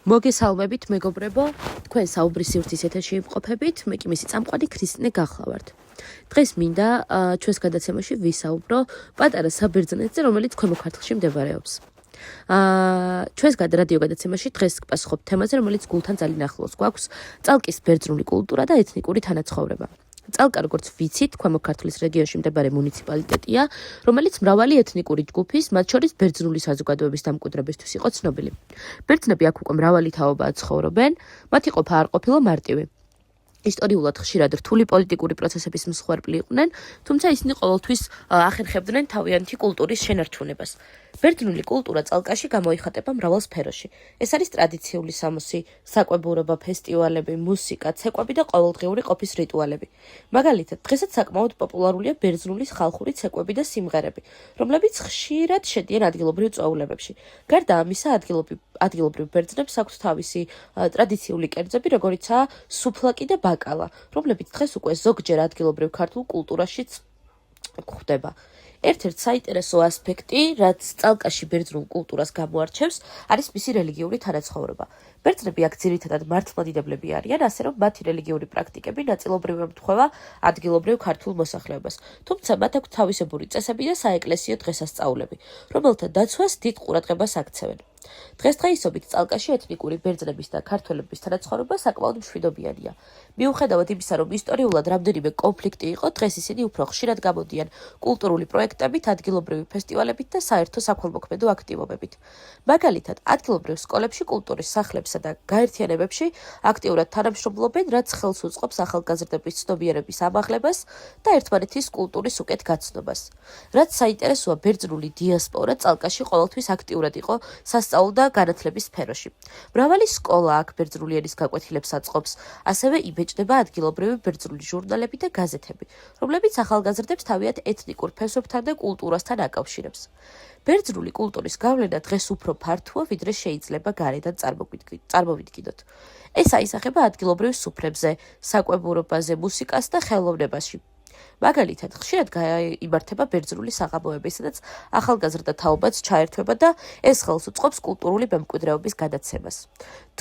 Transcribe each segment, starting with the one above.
მოგესალმებით მეგობრებო, თქვენ საუბრის სივრცის ეთერში იმყოფებით, მე კი მისი წამყვანი ქრისტინე გახლავართ. დღეს მინდა ჩვენს გადაცემაში ვისაუბრო პატარა საბერძნეთზე, რომელიც ქვემო ქართლში მდებარეობს. ჩვენს რადიო გადაცემაში დღეს გპასუხობთ თემაზე, რომელიც გულთან ძალიან ახლოს გვაქვს, წალკის ბერძნული კულტურა და ეთნიკური თანაცხოვრება. წალკა, როგორც ვიცით, ქვემო ქართლის რეგიონში მდებარე მუნიციპალიტეტია, რომელიც მრავალი ეთნიკური ჯგუფის, მათ შორის ბერძნული საზოგადოების დამკვიდრებისთვის იყო ცნობილი. ბერძნები აქ უკვე მრავალი თაობაა ცხოვრობენ, მათი ყოფა არ ყოფილა მარტივი. ისტორიულად ხშირად რთული პოლიტიკური პროცესების მსხვერპლი იყვნენ, თუმცა ისინი ყოველთვის ახერხებდნენ თავიანთი კულტურის შენარჩუნებას. ბერძნული კულტურა წალკაში გამოიხატება მრავალ სფეროში. ეს არის ტრადიციული სამოსი, საკვებურობა, ფესტივალები, მუსიკა, ცეკვები და ყოველდღიური ყოფის რიტუალები. მაგალითად, დღესაც საკმაოდ პოპულარულია ბერძნული ხალხური ცეკვები და სიმღერები, რომლებიც ხშირად შედიან ადგილობრივ წვეულებებში. გარდა ამისა, ადგილობრივ ბერძნებს აქვთ თავისი ტრადიციული კერძები, როგორიცაა სუფლაკი და ბაკალა, რომლებიც დღეს უკვე ზოგჯერ ადგილობრივ ქართულ კულტურაშიც გვხვდება. ერთ-ერთი საინტერესო ასპექტი, რაც წალკაში ბერძნულ კულტურას გამოარჩევს, არის მისი რელიგიური თანაცხოვრება. ბერძნები აქ ძირითადად მართლმადიდებლები არიან, ასე რომ მათი რელიგიური პრაქტიკები ნაწილობრივ ემთხვევა ადგილობრივ ქართულ მოსახლეობას. თუმცა მათ აქვთ თავისებური წესები და საეკლესიო დღესასწაულები, რომელთა დაცვას დიდ ყურადღებას აქცევენ. დღესდღეობით წალკაში ეთნიკური ბერძნების და ქართველების თანაცხოვრება საკმაოდ მშვიდობიანია. მიუხედავად იმისა, რომ ისტორიულად რამდენიმე კონფლიქტი იყო, დღეს ისინი უფრო ხშირად გამოდიან კულტურული პროექტებით, ადგილობრივი ფესტივალებით და საერთო საქველმოქმედო აქტივობებით. მაგალითად, ადგილობრივ სკოლებში, კულტურის სახლებსა და გაერთიანებებში აქტიურად თანამშრომლობენ, რაც ხელს უწყობს ახალგაზრდების ცნობიერების ამაღლებას და ერთმანეთის კულტურის უკეთ გაცნობას. რაც საინტერესოა, ბერძნული დიასპორა წალკაში ყოველთვის აქტიურად იყო სასწავლო და განათლების სფეროში. მრავალი სკოლა აქ ბერძნული ენის გაკვეთილებს აწყობს, ასევე იბეჭდება ადგილობრივი ბერძნული ჟურნალები და გაზეთები, რომლებიც ახალგაზრდებს თავიანთ ეთნიკურ ფესვებთან და კულტურასთან აკავშირებს. ბერძნული კულტურის გავლენა დღეს უფრო ფართოა, ვიდრე შეიძლება გარედან წარმოვიდგინოთ. ეს აისახება ადგილობრივ სუფრებზე, საკვებურობაზე, მუსიკას და ხელოვნებაში. მაგალითად, ხშირად იმართება ბერძნული საღამოები, სადაც ახალგაზრდა თაობაც ჩაერთვება და ეს ხელს უწყობს კულტურული მემკვიდრეობის გადაცემას.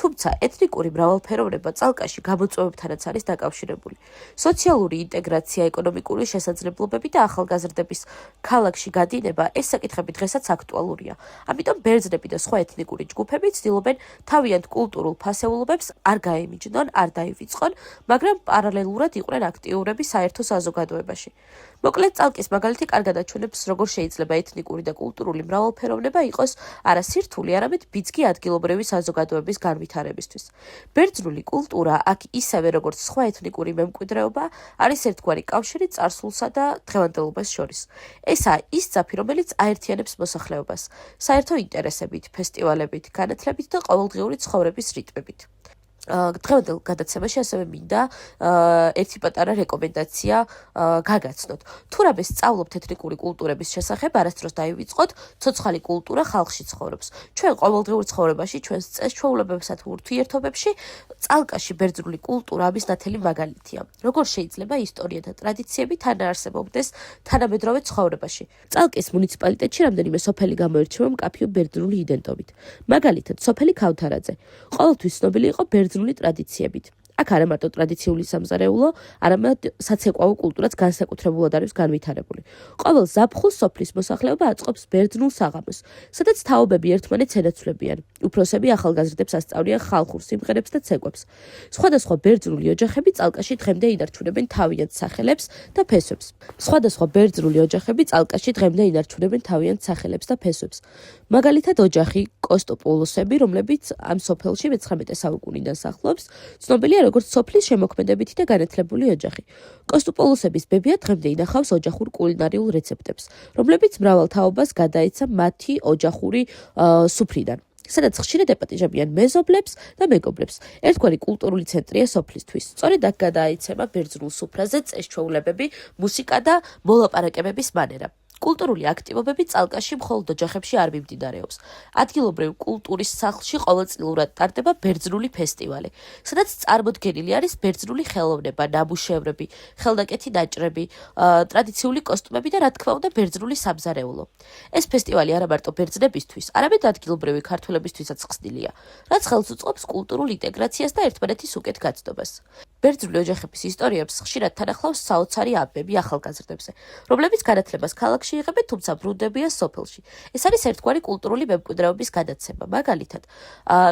თუმცა, ეთნიკური მრავალფეროვნება წალკაში გამოწვევებთანაც არის დაკავშირებული. სოციალური ინტეგრაცია, ეკონომიკური შესაძლებლობები და ახალგაზრდების ქალაქში გადინება, ეს საკითხები დღესაც აქტუალურია. ამიტომ ბერძნები და სხვა ეთნიკური ჯგუფები ცდილობენ თავიანთ კულტურულ ფასეულობებს არ გაემიჯნონ, არ დაივიწყონ, მაგრამ პარალელურად იყვნენ აქტიურები საერთო საზოგადოებაში. მოკლედ, წალკის მაგალითი კარგად აჩვენებს, როგორ შეიძლება ეთნიკური და კულტურული მრავალფეროვნება იყოს არა სირთული, არამედ ბიძგი ადგილობრივი საზოგადოების განვითარებისთვის. ბერძნული კულტურა აქ ისევე როგორც სხვა ეთნიკური მემკვიდრეობა არის ერთგვარი კავშირი წარსულსა და დღევანდელობას შორის. ესაა ის ძაფი, რომელიც აერთიანებს მოსახლეობას საერთო ინტერესებით, ფესტივალებით, განათლებით და ყოველდღიური ცხოვრების რიტმებით. დღევანდელ გადაცემაში ასევე მინდა ერთი პატარა რეკომენდაცია გაგაცნოთ. თუ რამე სწავლობთ ეთნიკური კულტურების შესახებ, არასდროს დაივიწყოთ, ცოცხალი კულტურა ხალხში ცხოვრობს. ჩვენ ყოველდღიურ ცხოვრებაში, ჩვენს წესჩვეულებებსა თუ ურთიერთობებში, წალკაში ბერძნული კულტურა ამის ნათელი მაგალითია. როგორ შეიძლება ისტორია და ტრადიციები თანაარსებობდეს თანამედროვე ცხოვრებაში. წალკის მუნიციპალიტეტში რამდენიმე სოფელი გამოირჩევა მკაფიო ბერძნული იდენტობით. მაგალითად, სოფელი ქავთარაძე. ყოველთვის ცნობილი იყო ბერძნული ტრადიციებით. აქ არა მარტო ტრადიციული სამზარეულო, არამედ საცეკვაო კულტურაც განსაკუთრებულად არის განვითარებული. ყოველ ზაფხულს სოფლის მოსახლეობა აწყობს ბერძნულ საღამოს, სადაც თაობები ერთმანეთს ენაცვლებიან. უფროსები ახალგაზრდებს ასწავლიან ხალხურ სიმღერებს და ცეკვებს. სხვადასხვა ბერძნული ოჯახები წალკაში დღემდე ინარჩუნებენ თავიანთ სახელებს და ფესვებს. მაგალითად, ოჯახი კოსტოპოლოსები, რომლებიც ამ სოფელში მე-19 საუკუნიდან სახლობს, ცნობილია როგორც სოფლის შემოქმედებითი და განათლებული ოჯახი. კოსტოპოლოსების ბებია დღემდე ინახავს ოჯახურ კულინარიულ რეცეპტებს, რომლებიც მრავალ თაობას გადაეცა მათი ოჯახური სუფრიდან, სადაც ხშირად ეპატიჟებიან მეზობლებს და მეგობრებს. ერთგვარი კულტურული ცენტრია სოფლისთვის. სწორედ აქ გადაეცემა ბერძნულ სუფრაზე წესჩვეულებები, მუსიკა და მოლაპარაკებების მანერა. კულტურული აქტივობები წალკაში მხოლოდ ოჯახებში არ მიმდინარეობს. ადგილობრივ კულტურის სახლში ყოველწლიურად ტარდება ბერძნული ფესტივალი, სადაც წარმოდგენილი არის ბერძნული ხელოვნება, ნამუშევრები, ხელნაკეთი ნაჭრები, ტრადიციული კოსტუმები და რა თქმა უნდა ბერძნული სამზარეულო. ეს ფესტივალი არა მარტო ბერძნებისთვის, არამედ ადგილობრივი ქართველებისთვისაც ხსნილია, რაც ხელს უწყობს კულტურულ ინტეგრაციას და ერთმანეთის უკეთ გაცნობას. ბერძნული ოჯახების ისტორიებს ხშირად თან ახლავს საოცარი ამბები ახალგაზრდებზე, რომლებიც განათლებას ქალაქში იღებენ, თუმცა ბრუნდებიან სოფელში. ეს არის ერთგვარი კულტურული მემკვიდრეობის გადაცემა. მაგალითად,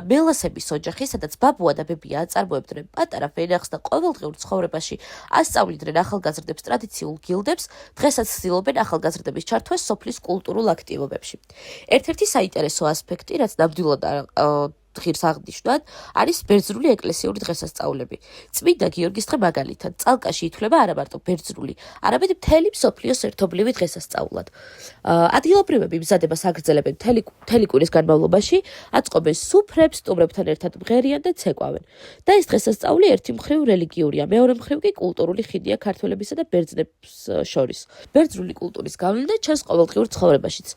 მელასების ოჯახი, სადაც ბაბუა და ბებია აწარმოებდნენ პატარა ვენახს და ყოველდღიურ ცხოვრებაში ასწავლიდნენ ახალგაზრდებს ტრადიციულ გილდებს, დღესაც ცდილობენ ახალგაზრდების ჩართვას სოფლის კულტურულ აქტივობებში. ერთ-ერთი საინტერესო ასპექტი, რაც ნამდვილად ღირს აღნიშნავთ, არის ბერძნული ეკლესიური დღესასწაულები. წმინდა გიორგის დღე მაგალითად წალკაში ითვლება არა მარტო ბერძნული, არამედ მთელი მსოფლიოს ერთობლივი დღესასწაულად. ადგილობრივები მზადებას აგრძელებენ მთელი კვირის განმავლობაში, აწყობენ სუფრებს, სტუმრებთან ერთად მღერიან და ცეკვავენ. და ეს დღესასწაული ერთი მხრივ რელიგიურია, მეორე მხრივ კი კულტურული ხიდია ქართველებისა და ბერძნებს შორის. ბერძნული კულტურის გავლენა ჩანს ყოველდღიურ ცხოვრებაშიც.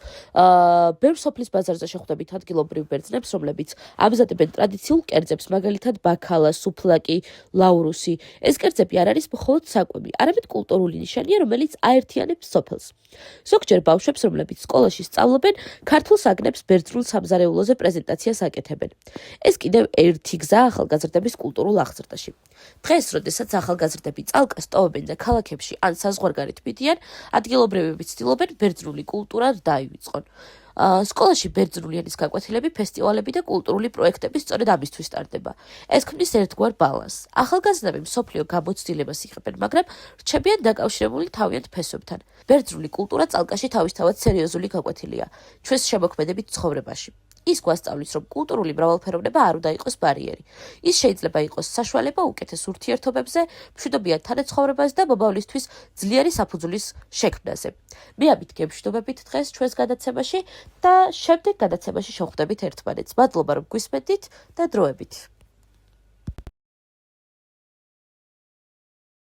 ბევრ სოფლის ბაზარზე შეხვდებით ადგილობრივ ბერძნებს, რომლებიც ამზადებენ ტრადიციულ კერძებს, მაგალითად ბაქალა, სუფლაკი, ლაურუსი. ეს კერძები არ არის მხოლოდ საკვები, არამედ კულტურული ნიშანია, რომელიც აერთიანებს სოფელს. ზოგჯერ ბავშვებს, რომლებიც სკოლაში სწავლობენ, ქართულ საგნებს ბერძნულ სამზარეულოზე პრეზენტაციას აკეთებენ. ეს კიდევ ერთი გზა ახალგაზრდების კულტურულ აღზრდაში. დღეს, როდესაც ახალგაზრდები წალკას ტოვებენ და ქალაქებში ან საზღვარგარეთ მიდიან, ადგილობრივები ცდილობენ ბერძნული კულტურა დაივიწყონ. სკოლაში ბერძნული ენის გაკვეთილები, ფესტივალები და კულტურული პროექტები სწორედ ამისთვის ტარდება. ეს ქმნის ერთგვარ ბალანსს. ახალგაზრდები მსოფლიო გამოცდილებას იღებენ, მაგრამ რჩებიან დაკავშირებული თავიანთ ფესვებთან. ბერძნული კულტურა წალკაში თავისთავად სერიოზული გაკვეთილია ჩვენს შემოქმედებით ცხოვრებაში. ის გვასწავლის, რომ კულტურული მრავალფეროვნება არ უნდა იყოს ბარიერი. ის შეიძლება იყოს საშუალება უკეთეს ურთიერთობებზე, მშვიდობიან თანაცხოვრებაზე და მომავლისთვის ძლიერი საფუძვლის შექმნაზე. მე ამით გემშვიდობებით დღეს ჩვენს გადაცემაში და შემდეგ გადაცემაში შევხვდებით ერთმანეთს. მადლობა რომ გვისმენთ და დროებით.